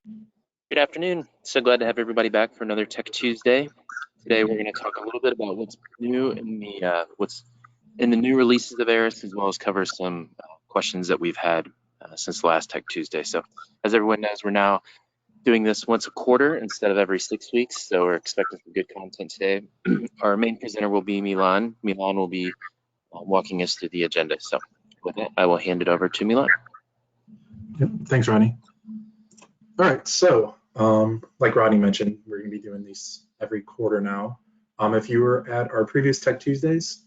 Good afternoon. So glad to have everybody back for another Tech Tuesday. Today we're going to talk a little bit about what's new in the new releases of Aras, as well as cover some questions that we've had since the last Tech Tuesday. So as everyone knows, we're now doing this once a quarter instead of every 6 weeks. So we're expecting some good content today. Our main presenter will be Milan. Milan will be walking us through the agenda. So with that, I will hand it over to Milan. Yep. Thanks, Rodney. All right, so like Rodney mentioned, we're going to be doing these every quarter now. If you were at our previous Tech Tuesdays,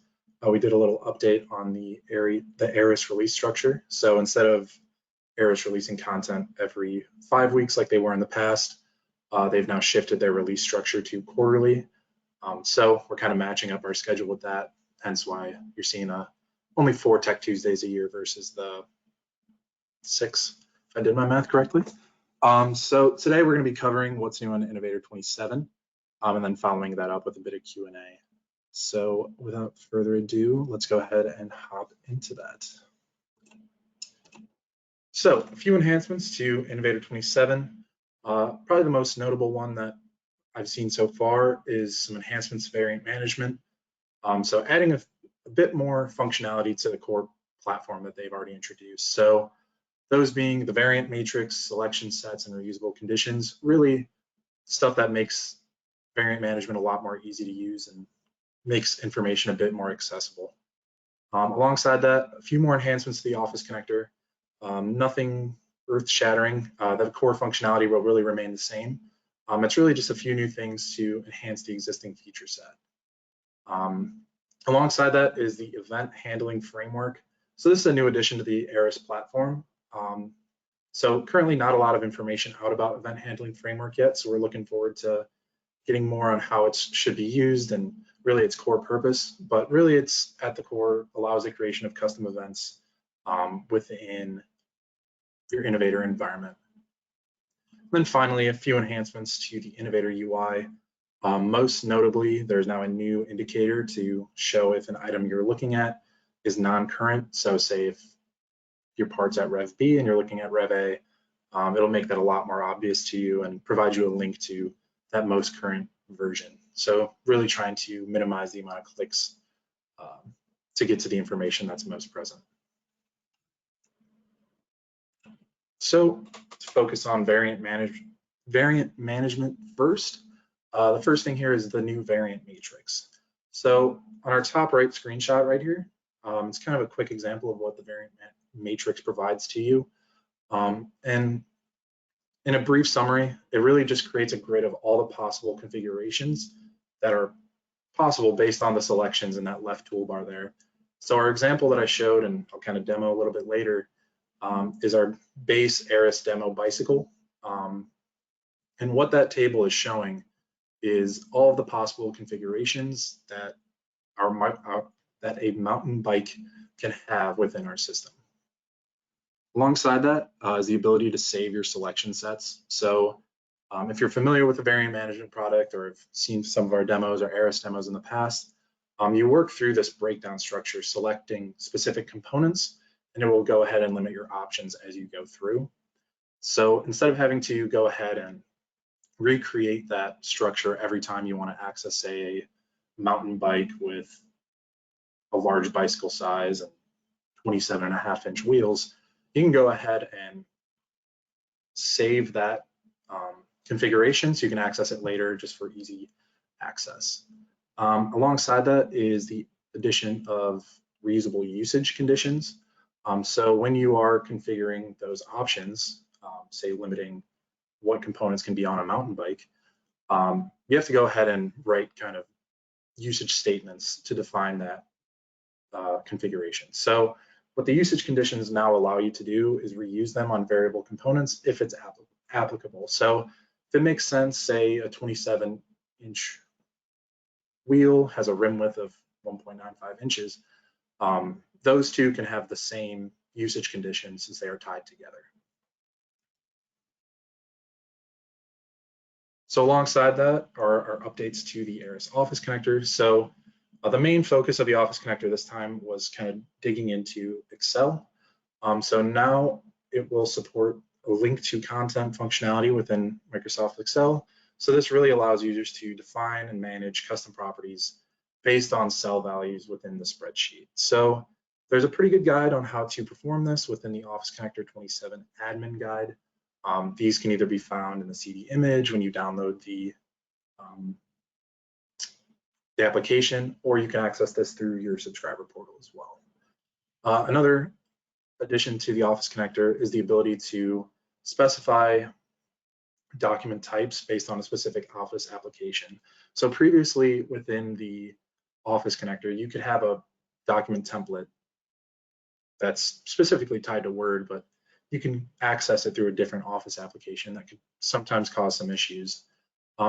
we did a little update on the Aras release structure. So instead of Aras releasing content every 5 weeks like they were in the past, they've now shifted their release structure to quarterly. So we're kind of matching up our schedule with that, hence why you're seeing only 4 Tech Tuesdays a year versus the 6, if I did my math correctly. So today we're going to be covering what's new on Innovator 27, and then following that up with a bit of Q&A. So without further ado, let's go ahead and hop into that. So a few enhancements to Innovator 27. Probably the most notable one that I've seen so far is some enhancements to variant management. So adding a bit more functionality to the core platform that they've already introduced. So those being the variant matrix, selection sets, and reusable conditions, really stuff that makes variant management a lot more easy to use and makes information a bit more accessible. Alongside that, a few more enhancements to the Office connector. Nothing earth-shattering. The core functionality will really remain the same. It's really just a few new things to enhance the existing feature set. Alongside that is the event handling framework. So this is a new addition to the Aras platform. So currently not a lot of information out about event handling framework yet, so we're looking forward to getting more on how it should be used and really its core purpose, but really it's at the core allows the creation of custom events within your Innovator environment. And then finally, a few enhancements to the Innovator UI. Most notably, there's now a new indicator to show if an item you're looking at is non-current. So say if your part's at Rev B and you're looking at Rev A, it'll make that a lot more obvious to you and provide you a link to that most current version. So really trying to minimize the amount of clicks to get to the information that's most present. So to focus on variant management first, the first thing here is the new variant matrix. So on our top right screenshot right here, it's kind of a quick example of what the variant matrix provides to you. And in a brief summary, it really just creates a grid of all the possible configurations that are possible based on the selections in that left toolbar there. So our example that I showed, and I'll kind of demo a little bit later, is our base Aras demo bicycle. And what that table is showing is all of the possible configurations that that a mountain bike can have within our system. Alongside that is the ability to save your selection sets. So if you're familiar with the variant management product or have seen some of our demos or Aras demos in the past, you work through this breakdown structure, selecting specific components, and it will go ahead and limit your options as you go through. So instead of having to go ahead and recreate that structure every time you want to access, say, a mountain bike with a large bicycle size and 27.5-inch wheels, you can go ahead and save that configuration so you can access it later just for easy access. Alongside that is the addition of reusable usage conditions. So when you are configuring those options, say limiting what components can be on a mountain bike, you have to go ahead and write kind of usage statements to define that configuration. So what the usage conditions now allow you to do is reuse them on variable components if it's applicable. So if it makes sense, say a 27-inch wheel has a rim width of 1.95 inches, those two can have the same usage conditions since they are tied together. So alongside that are our updates to the Aras Office connector. So the main focus of the Office connector this time was kind of digging into Excel. So now it will support a link to content functionality within Microsoft Excel. So this really allows users to define and manage custom properties based on cell values within the spreadsheet. So there's a pretty good guide on how to perform this within the Office Connector 27 admin guide. These can either be found in the CD image when you download the application, or you can access this through your subscriber portal as well. Another addition to the Office Connector is the ability to specify document types based on a specific Office application. So previously within the Office Connector, you could have a document template that's specifically tied to Word, but you can access it through a different Office application that could sometimes cause some issues.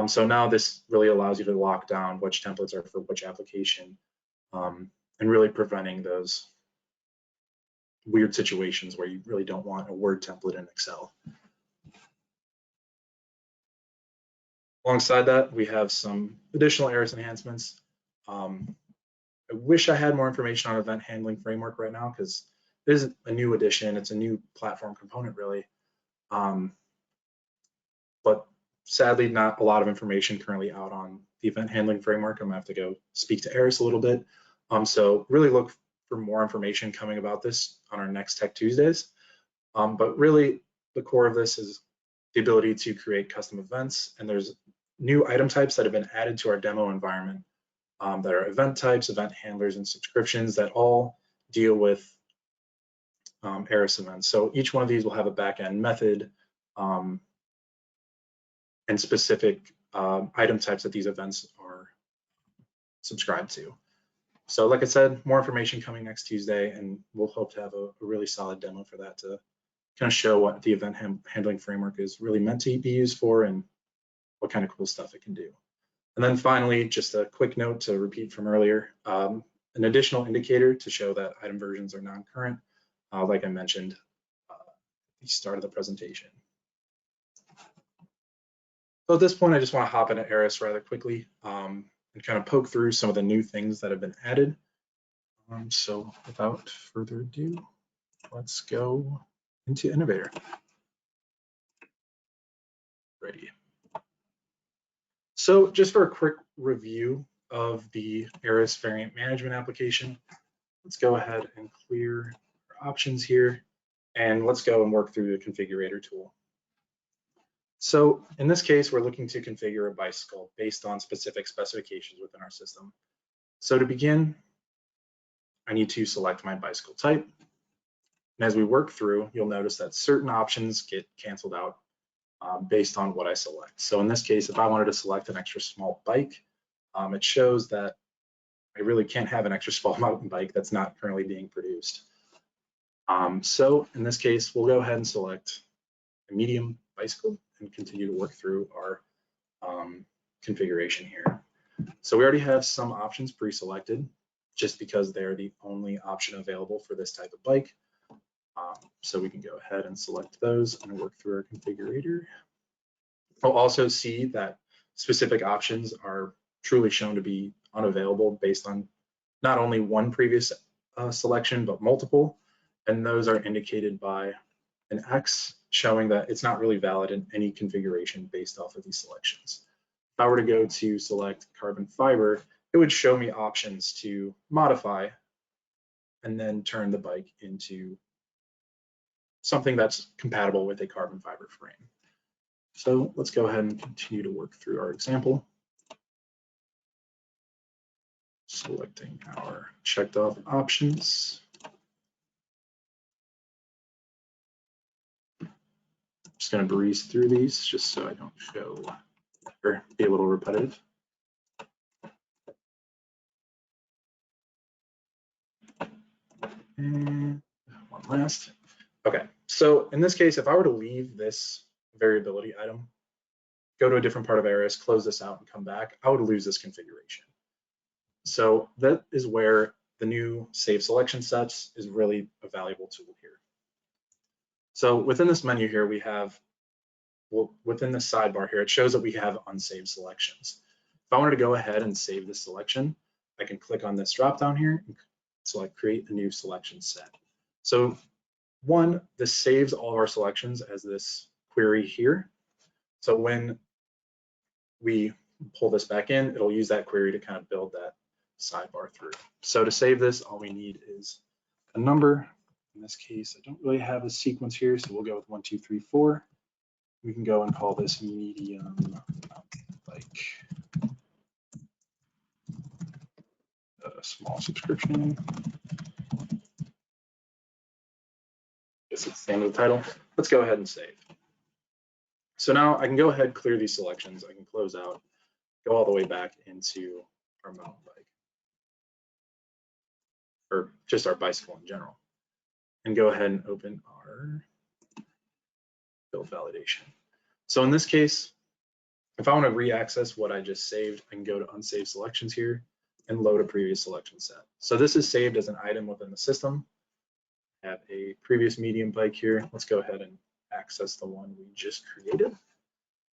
So now this really allows you to lock down which templates are for which application, and really preventing those weird situations where you really don't want a Word template in Excel. Alongside that, we have some additional Aras enhancements. I wish I had more information on event handling framework right now, because it is a new addition. It's a new platform component, really. But sadly, not a lot of information currently out on the event handling framework. I'm gonna have to go speak to Aras a little bit. So really look for more information coming about this on our next Tech Tuesdays. But really, the core of this is the ability to create custom events, and there's new item types that have been added to our demo environment that are event types, event handlers, and subscriptions that all deal with Aras events. So each one of these will have a backend method and specific item types that these events are subscribed to. So like I said, more information coming next Tuesday, and we'll hope to have a really solid demo for that to kind of show what the event handling framework is really meant to be used for and what kind of cool stuff it can do. And then finally, just a quick note to repeat from earlier, an additional indicator to show that item versions are non-current, like I mentioned at the start of the presentation. So at this point, I just want to hop into Aras rather quickly and kind of poke through some of the new things that have been added. So without further ado, let's go into Innovator. Ready. So just for a quick review of the Aras variant management application, let's go ahead and clear our options here, and let's go and work through the configurator tool. So in this case, we're looking to configure a bicycle based on specific specifications within our system. So to begin, I need to select my bicycle type. And as we work through, you'll notice that certain options get canceled out based on what I select. So in this case, if I wanted to select an extra small bike, it shows that I really can't have an extra small mountain bike that's not currently being produced. So in this case, we'll go ahead and select a medium bicycle and continue to work through our configuration here. So we already have some options pre-selected just because they're the only option available for this type of bike. So we can go ahead and select those and work through our configurator. We'll also see that specific options are truly shown to be unavailable based on not only one previous selection, but multiple. And those are indicated by an X showing that it's not really valid in any configuration based off of these selections. If I were to go to select carbon fiber, it would show me options to modify and then turn the bike into something that's compatible with a carbon fiber frame. So let's go ahead and continue to work through our example. Selecting our checked off options. Just going to breeze through these just so I don't show or be a little repetitive. And one last. Okay, so in this case, if I were to leave this variability item, go to a different part of Aras, close this out and come back, I would lose this configuration. So that is where the new save selection steps is really a valuable tool here. So within this menu here, we have, well, within the sidebar here, it shows that we have unsaved selections. If I wanted to go ahead and save this selection, I can click on this drop down here and select create a new selection set. So One, this saves all of our selections as this query here. So when we pull this back in, it'll use that query to kind of build that sidebar through. So to save this, all we need is a number. In this case, I don't really have a sequence here, so we'll go with 1, 2, 3, 4. We can go and call this medium bike, a small subscription. Guess it's the end of the title. Let's go ahead and save. So now I can go ahead, clear these selections. I can close out, go all the way back into our mountain bike, or just our bicycle in general, and go ahead and open our build validation. So in this case, if I want to re-access what I just saved, I can go to unsaved selections here and load a previous selection set. So this is saved as an item within the system. I have a previous medium bike here. Let's go ahead and access the one we just created.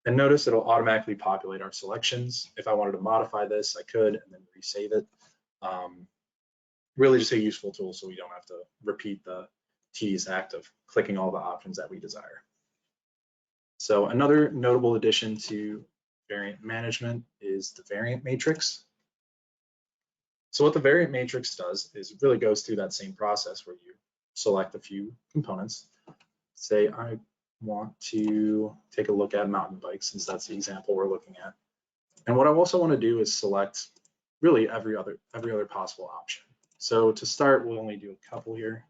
And notice it'll automatically populate our selections. If I wanted to modify this, I could, and then resave it. Really just a useful tool so we don't have to repeat the tedious act of clicking all the options that we desire. So another notable addition to variant management is the variant matrix. So what the variant matrix does is it really goes through that same process where you select a few components. Say I want to take a look at mountain bikes, since that's the example we're looking at. And what I also want to do is select really every other possible option. So to start, we'll only do a couple here.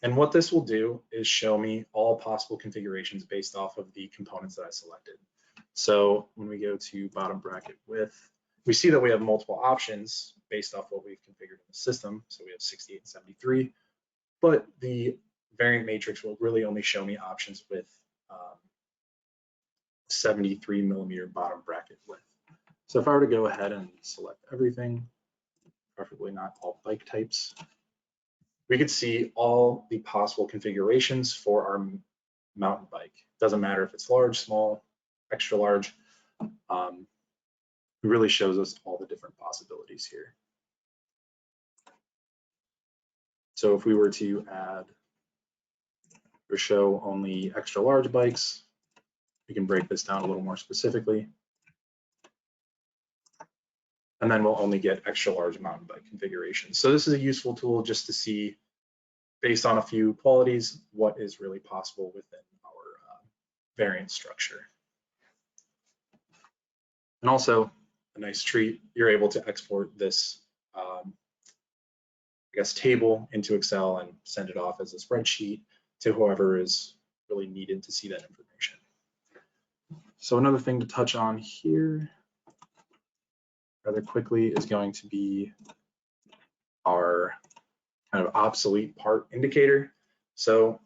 And what this will do is show me all possible configurations based off of the components that I selected. So when we go to bottom bracket width, we see that we have multiple options based off what we've configured in the system. So we have 68 and 73, but the variant matrix will really only show me options with 73 millimeter bottom bracket width. So if I were to go ahead and select everything, preferably not all bike types, we could see all the possible configurations for our mountain bike. Doesn't matter if it's large, small, extra large. It really shows us all the different possibilities here. So if we were to add or show only extra large bikes, we can break this down a little more specifically. And then we'll only get extra large mountain bike configurations. So this is a useful tool just to see, based on a few qualities, what is really possible within our variant structure. And also, a nice treat, you're able to export this table into Excel and send it off as a spreadsheet to whoever is really needed to see that information. So another thing to touch on here rather quickly is going to be our kind of obsolete part indicator. So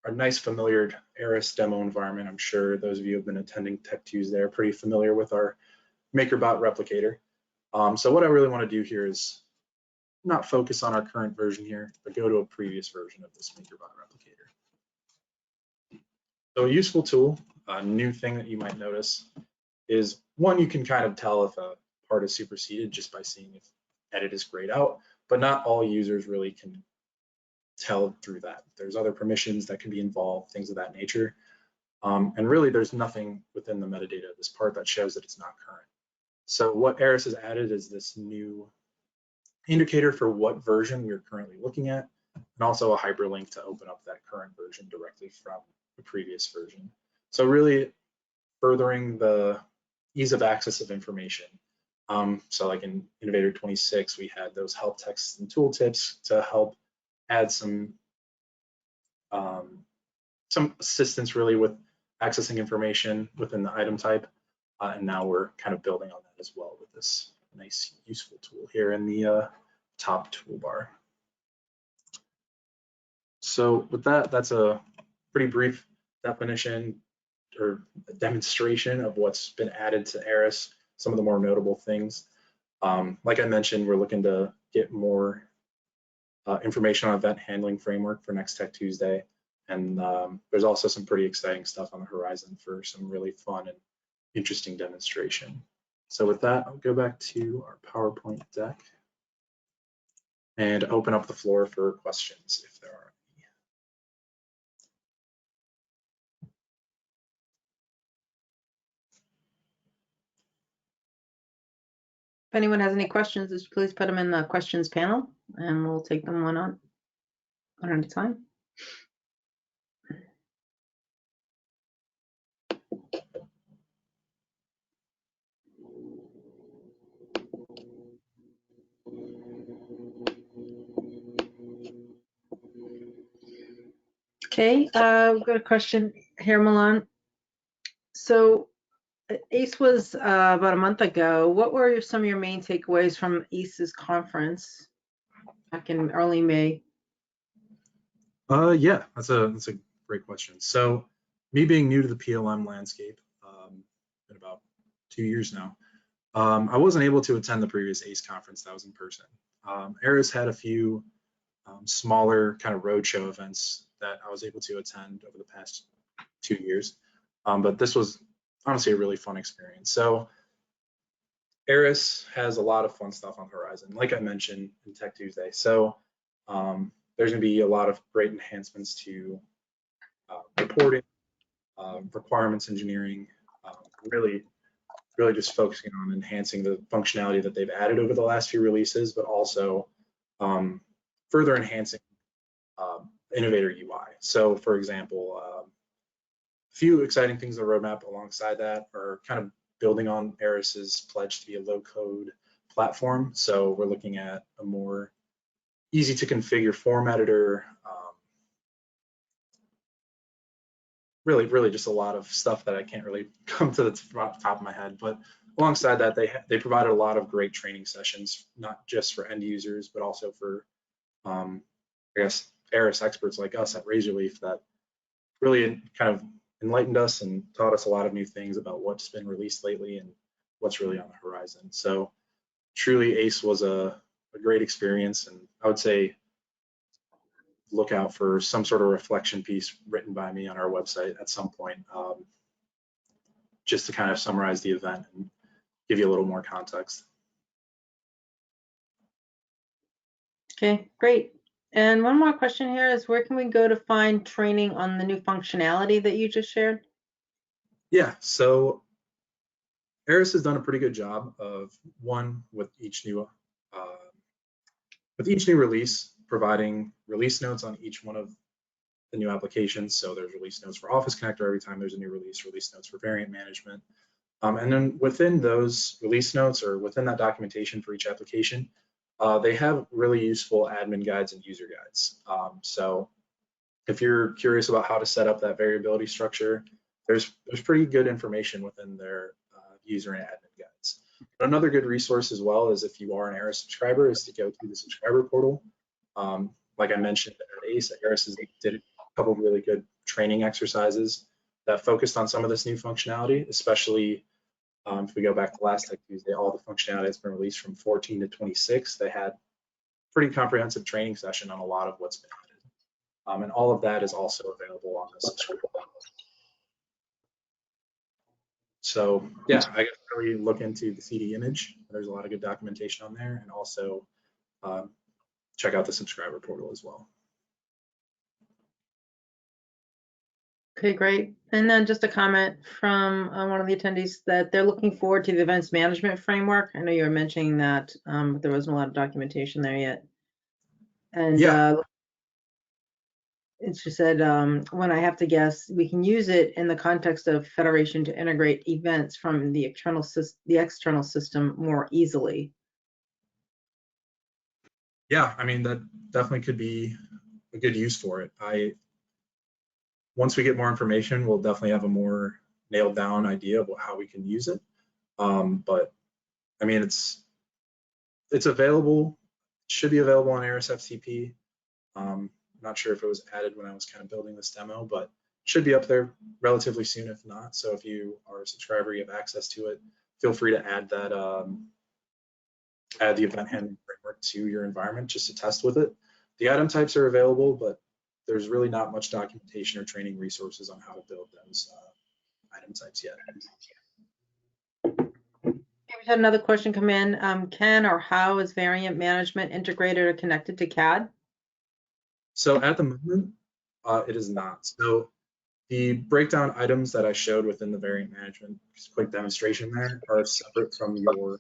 our nice familiar Aras demo environment, I'm sure those of you who have been attending Tech Tuesday are pretty familiar with our MakerBot replicator. So what I really want to do here is not focus on our current version here, but go to a previous version of this MakerBot replicator. So a useful tool, a new thing that you might notice is, one, you can kind of tell if a part is superseded just by seeing if edit is grayed out, but not all users really can tell through that. There's other permissions that can be involved, things of that nature. And really there's nothing within the metadata of this part that shows that it's not current. So what Aras has added is this new indicator for what version we're currently looking at, and also a hyperlink to open up that current version directly from the previous version. So really furthering the ease of access of information. So like in Innovator 26, we had those help texts and tooltips to help add some assistance really with accessing information within the item type. And now we're kind of building on that as well with this nice useful tool here in the top toolbar. So with that, that's a pretty brief definition or a demonstration of what's been added to Aras, some of the more notable things. Like I mentioned, we're looking to get more information on event handling framework for next Tech Tuesday. And there's also some pretty exciting stuff on the horizon for some really fun and interesting demonstration. So with that, I'll go back to our PowerPoint deck and open up the floor for questions if there are. If anyone has any questions, just please put them in the questions panel and we'll take them one at a time. Okay, we've got a question here, Milan. So ACE was about a month ago. What were some of your main takeaways from ACE's conference back in early May? Yeah, that's a great question. So me being new to the PLM landscape, been about 2 years now, I wasn't able to attend the previous ACE conference that was in person. Aras had a few smaller kind of roadshow events that I was able to attend over the past 2 years, but this was honestly a really fun experience. So Aras has a lot of fun stuff on the horizon, like I mentioned in Tech Tuesday. So there's going to be a lot of great enhancements to reporting, requirements engineering, really just focusing on enhancing the functionality that they've added over the last few releases, but also further enhancing Innovator UI. So for example, a few exciting things on the roadmap alongside that are kind of building on Aras's pledge to be a low-code platform. So we're looking at a more easy to configure form editor, really just a lot of stuff that I can't really come to the top of my head. But alongside that, they provided a lot of great training sessions, not just for end users, but also for, I guess, Aras experts like us at Razorleaf that really kind of enlightened us and taught us a lot of new things about what's been released lately and what's really on the horizon. So truly ACE was a great experience, and I would say look out for some sort of reflection piece written by me on our website at some point, just to kind of summarize the event and give you a little more context. Okay, great. And one more question here is, where can we go to find training on the new functionality that you just shared? Yeah, so Aras has done a pretty good job of, one, with each new release, providing release notes on each one of the new applications. So there's release notes for Office Connector every time there's a new release notes for variant management. And then within those release notes, or within that documentation for each application, they have really useful admin guides and user guides. So if you're curious about how to set up that variability structure, there's pretty good information within their user and admin guides. But another good resource as well is, if you are an Aras subscriber, is to go to the subscriber portal. Like I mentioned at ACE, Aras did a couple of really good training exercises that focused on some of this new functionality, especially if we go back to last Tech Tuesday, all the functionality that's been released from 14 to 26, they had pretty comprehensive training session on a lot of what's been added. And all of that is also available on the subscriber. So yeah, I guess really look into the CD image. There's a lot of good documentation on there, and also check out the subscriber portal as well. Okay, great. And then just a comment from one of the attendees that they're looking forward to the events management framework. I know you were mentioning that, but there wasn't a lot of documentation there yet. And yeah. she said, when I have to guess, we can use it in the context of federation to integrate events from the external system more easily. Yeah, I mean, that definitely could be a good use for it. Once we get more information, we'll definitely have a more nailed down idea of how we can use it. But I mean, it's available. It should be available on Aras FTP. I'm not sure if it was added when I was kind of building this demo, but it should be up there relatively soon if not. So if you are a subscriber, you have access to it, feel free to add that, add the event handling framework to your environment just to test with it. The item types are available, but there's really not much documentation or training resources on how to build those item types yet. We had another question come in. Can or how is variant management integrated or connected to CAD? So at the moment, it is not. So the breakdown items that I showed within the variant management quick demonstration there are separate from your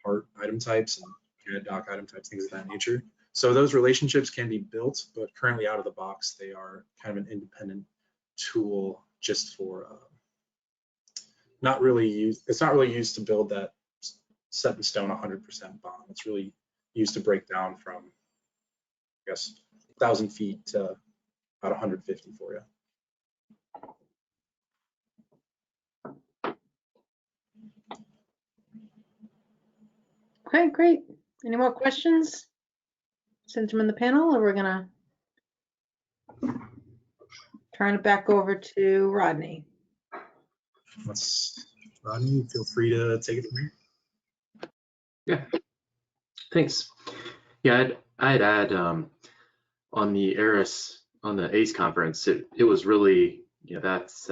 part item types and 𝑎dd_doc item types, things of that nature. So those relationships can be built, but currently out of the box, they are kind of an independent tool just for not really used. It's not really used to build that set in stone 100% bond. It's really used to break down from, I guess, 1,000 feet to about 150 for you. Okay, great. Any more questions? Send them in the panel, or we're gonna turn it back over to Rodney. Rodney, feel free to take it from here. Yeah, thanks. Yeah, I'd add on the Aras, on the ACE conference, it was really, you know, that's,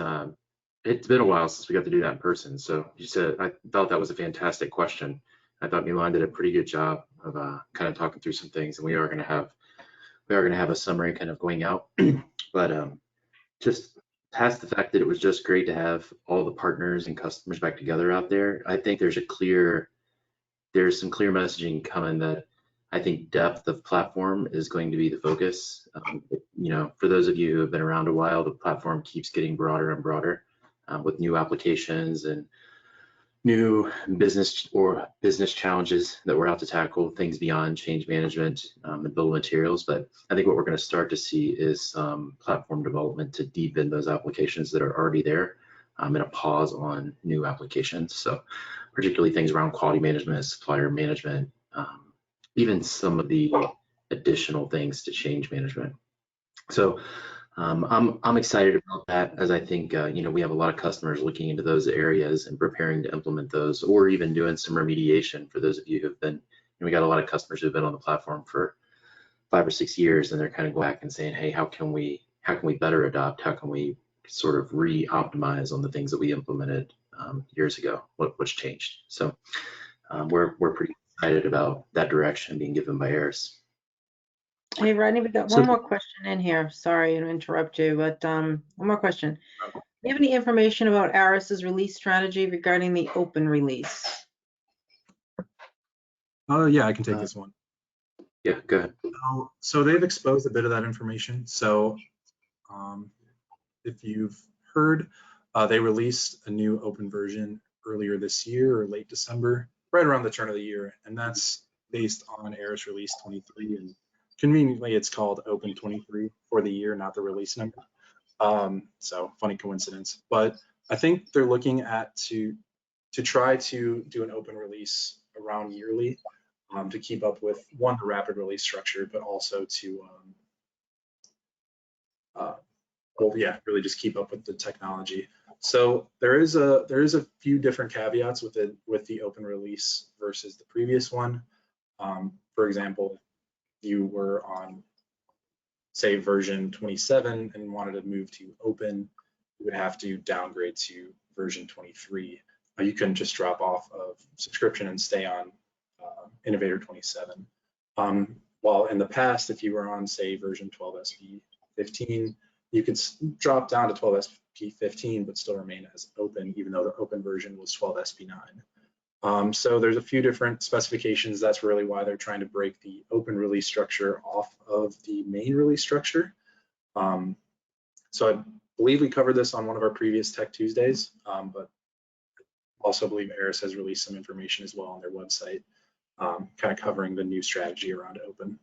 it's been a while since we got to do that in person. So you said, I thought that was a fantastic question. I thought Milan did a pretty good job of kind of talking through some things, and we are going to have a summary kind of going out. But just past the fact that it was just great to have all the partners and customers back together out there, I think there's some clear messaging coming that I think depth of platform is going to be the focus. You know, for those of you who have been around a while, the platform keeps getting broader and broader with new applications and new business challenges that we're out to tackle, things beyond change management and bill of materials. But I think what we're going to start to see is platform development to deepen those applications that are already there and a pause on new applications. So particularly things around quality management, supplier management, even some of the additional things to change management. So I'm excited about that, as I think you know, we have a lot of customers looking into those areas and preparing to implement those, or even doing some remediation. For those of you who've been, we got a lot of customers who've been on the platform for 5 or 6 years, and they're kind of going back and saying, hey, how can we better adopt? How can we sort of re-optimize on the things that we implemented years ago? What's changed? So we're pretty excited about that direction being given by Aras. Hey, Rodney, we got one more question in here. Sorry to interrupt you, but one more question. Do you have any information about Aras's release strategy regarding the open release? Yeah, I can take this one. Yeah, go ahead. So they've exposed a bit of that information. So if you've heard, they released a new open version earlier this year or late December, right around the turn of the year, and that's based on Aras release 23, and conveniently it's called open 23 for the year, not the release number. So funny coincidence, but I think they're looking at to try to do an open release around yearly to keep up with, one, the rapid release structure, but also to well, yeah, really just keep up with the technology. So there is a few different caveats with the open release versus the previous one. For example, if you were on, say, version 27 and wanted to move to open, you would have to downgrade to version 23. You couldn't just drop off of subscription and stay on Innovator 27. While in the past, if you were on, say, version 12SP15, you could drop down to 12SP15 but still remain as open, even though the open version was 12SP9. So there's a few different specifications. That's really why they're trying to break the open release structure off of the main release structure. So I believe we covered this on one of our previous Tech Tuesdays, but also believe Aras has released some information as well on their website, kind of covering the new strategy around open.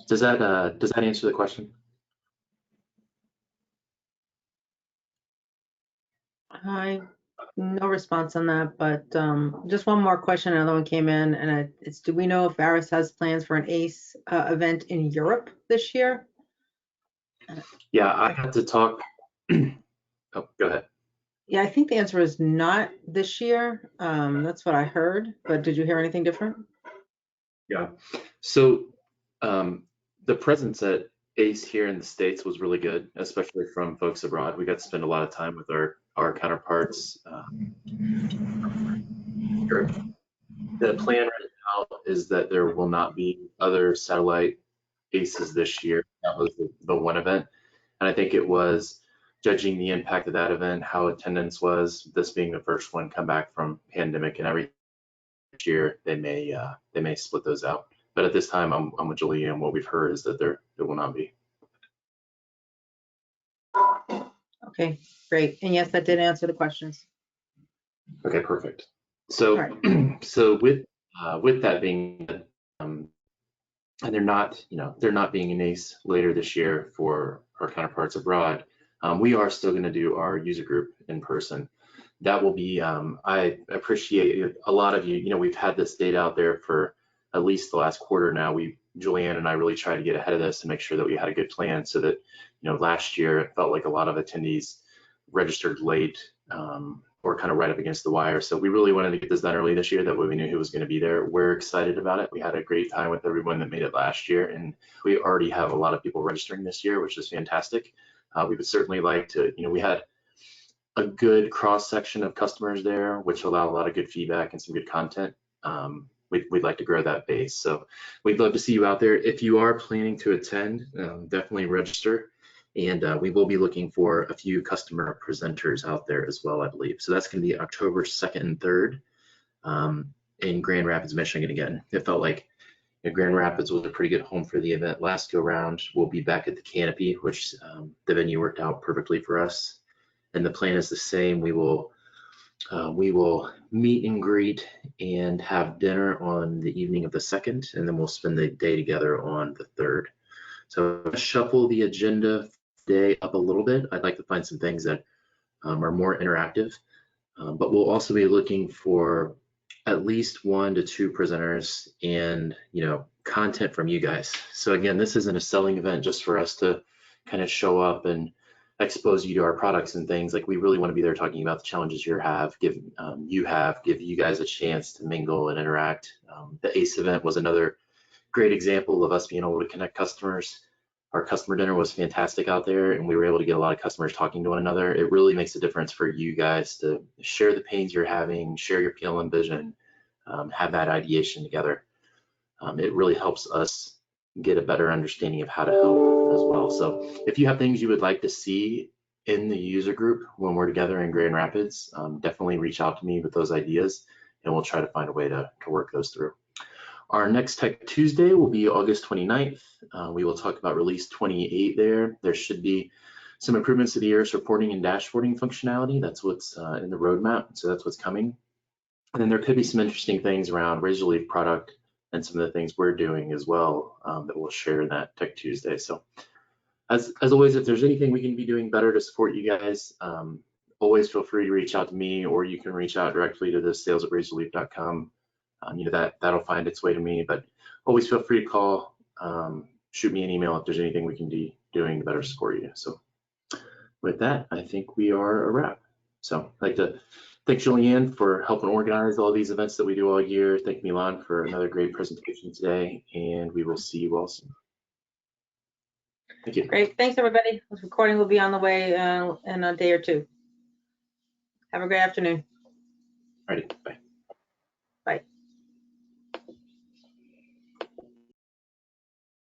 Does that answer the question? No response on that, but just one more question. Another one came in, and it's, do we know if Aras has plans for an ACE event in Europe this year? Yeah, I had to talk. Oh, go ahead. Yeah, I think the answer is not this year. That's what I heard, but did you hear anything different? Yeah, so the presence at ACE here in the States was really good, especially from folks abroad. We got to spend a lot of time with our counterparts. The plan right now is that there will not be other satellite ACEs this year. That was the one event. And I think it was judging the impact of that event, how attendance was, this being the first one come back from pandemic and everything this year, they may split those out. But at this time, I'm with Julie, and what we've heard is that there will not be. Okay, great. And yes, that did answer the questions. Okay, perfect. So, Right. so with that being said, and they're not being in ACE later this year for our counterparts abroad, we are still going to do our user group in person. That will be, I appreciate a lot of you, we've had this data out there for at least the last quarter now. Julianne and I really tried to get ahead of this and make sure that we had a good plan so that, last year it felt like a lot of attendees registered late or kind of right up against the wire. So we really wanted to get this done early this year. That way we knew who was going to be there. We're excited about it. We had a great time with everyone that made it last year, and we already have a lot of people registering this year, which is fantastic. We would certainly like to, we had a good cross section of customers there, which allowed a lot of good feedback and some good content. We'd like to grow that base. So we'd love to see you out there. If you are planning to attend, definitely register. And we will be looking for a few customer presenters out there as well, I believe. So that's going to be October 2nd and 3rd in Grand Rapids, Michigan again. It felt like Grand Rapids was a pretty good home for the event last go round. We'll be back at the Canopy, which the venue worked out perfectly for us. And the plan is the same. We will meet and greet and have dinner on the evening of the 2nd, and then we'll spend the day together on the 3rd. So shuffle the agenda day up a little bit. I'd like to find some things that are more interactive, but we'll also be looking for at least 1 to 2 presenters and content from you guys. So again, this isn't a selling event just for us to kind of show up and expose you to our products and things. Like, we really want to be there talking about the challenges you have, give you guys a chance to mingle and interact. The ACE event was another great example of us being able to connect customers. Our customer dinner was fantastic out there, and we were able to get a lot of customers talking to one another. It really makes a difference for you guys to share the pains you're having, share your PLM vision, have that ideation together. It really helps us get a better understanding of how to help as well. So if you have things you would like to see in the user group when we're together in Grand Rapids, definitely reach out to me with those ideas, and we'll try to find a way to work those through. Our next Tech Tuesday will be August 29th. We will talk about release 28 there. There should be some improvements to the Aras reporting and dashboarding functionality. That's what's in the roadmap, so that's what's coming. And then there could be some interesting things around Razorleaf product and some of the things we're doing as well that we'll share in that Tech Tuesday. So as always, if there's anything we can be doing better to support you guys, always feel free to reach out to me, or you can reach out directly to the sales@razorleaf.com. That'll find its way to me, but always feel free to call, shoot me an email if there's anything we can be doing to better support you. So with that, I think we are a wrap. So I'd like to thank Julianne for helping organize all these events that we do all year. Thank Milan for another great presentation today, and we will see you all soon. Thank you. Great. Thanks, everybody. This recording will be on the way in a day or two. Have a great afternoon. All righty.